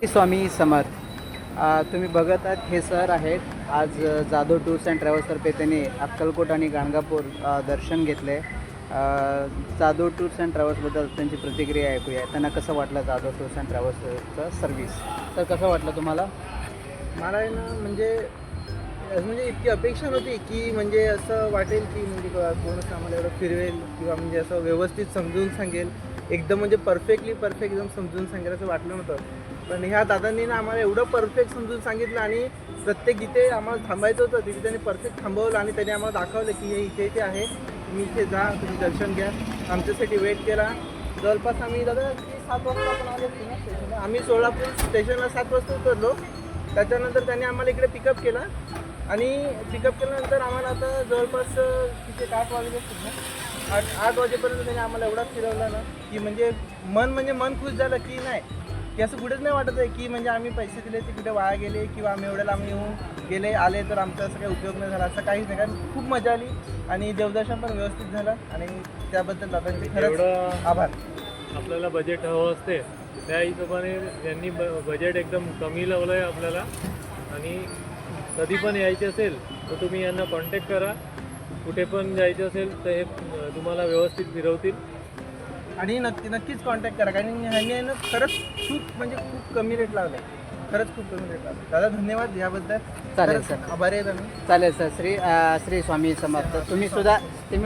स्वामी समर्थ. तुम्ही बघत आहात हे सर आहेत. आज जाधव टूर्स अँड ट्रॅव्हल्सतर्फे त्यांनी अक्कलकोट आणि गाणगापूर दर्शन घेतले. जाधव टूर्स अँड ट्रॅव्हल्सबद्दल त्यांची प्रतिक्रिया ऐकूया. त्यांना कसं वाटलं जाधव टूर्स अँड ट्रॅव्हल्सचं सर्व्हिस? तर कसं वाटलं तुम्हाला? मला आहे ना म्हणजे इतकी अपेक्षा नव्हती की म्हणजे असं वाटेल की म्हणजे कोणच आम्हाला एवढं फिरवेल किंवा म्हणजे असं व्यवस्थित समजून सांगेल, एकदम म्हणजे परफेक्ट एकदम समजून सांगेल असं वाटलं नव्हतं. पण ह्या दादांनी ना आम्हाला एवढं परफेक्ट समजून सांगितलं आणि प्रत्येक जिथे आम्हाला थांबायचं होतं तिथे त्यांनी परफेक्ट थांबवलं आणि त्यांनी आम्हाला दाखवलं की हे इथे आहे, तुम्ही इथे जा, तुम्ही दर्शन घ्या. आमच्यासाठी वेट केला. जवळपास आम्ही दादा 7 वाजता आपण आलो होतो ना स्टेशनला. आम्ही सोलापूर स्टेशनला 7 वाजता उतरलो. त्याच्यानंतर त्यांनी आम्हाला इकडे पिकअप केलं आणि पिकअप केल्यानंतर आम्हाला आता जवळपास तिथे 8 वाजले असतील ना, 8 वाजेपर्यंत त्यांनी आम्हाला एवढा फिरवला ना की म्हणजे मन खुश झालं की नाही की असं कुठेच नाही वाटत आहे की म्हणजे आम्ही पैसे दिले ते कुठे वाया गेले किंवा आम्ही एवढ्याला आम्ही येऊन गेले आले तर आमचा असं काही उपयोग नाही झाला, असं काहीच नाही. कारण खूप मजा आली आणि देवदर्शन पण व्यवस्थित झालं आणि त्याबद्दल दादांचे खरंच आभार. आपल्याला बजेट हवं असते त्या हिशोबाने त्यांनी बजेट एकदम कमी लावलं आहे आपल्याला. आणि कधी पण यायचे असेल तर तुम्ही यांना कॉन्टॅक्ट करा. कुठे पण जायचं असेल तर हे तुम्हाला व्यवस्थित फिरवतील. आणि नक्कीच कॉन्टॅक्ट करा कारण ह्यांनी आहे ना खरंच खूप कमी रेट लावला आहे. खरंच खूप कमी रेट लावला. दादा धन्यवाद याबद्दल. चालेल खरंच सर. आभारी आहेत आम्ही. चालेल सर. श्री स्वामी समर्थ. तुम्ही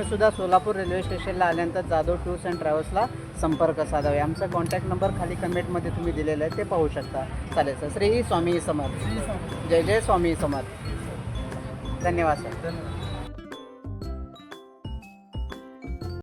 सुद्धा सोलापूर रेल्वे स्टेशनला आल्यानंतर जाधव टूर्स अँड ट्रॅव्हल्सला संपर्क साधावे. आमचा कॉन्टॅक्ट नंबर खाली कमेंटमध्ये तुम्ही दिलेला आहे, ते पाहू शकता. चालेल सर. श्री स्वामी समर्थ. जय जय स्वामी समर्थ. धन्यवाद सर. धन्यवाद.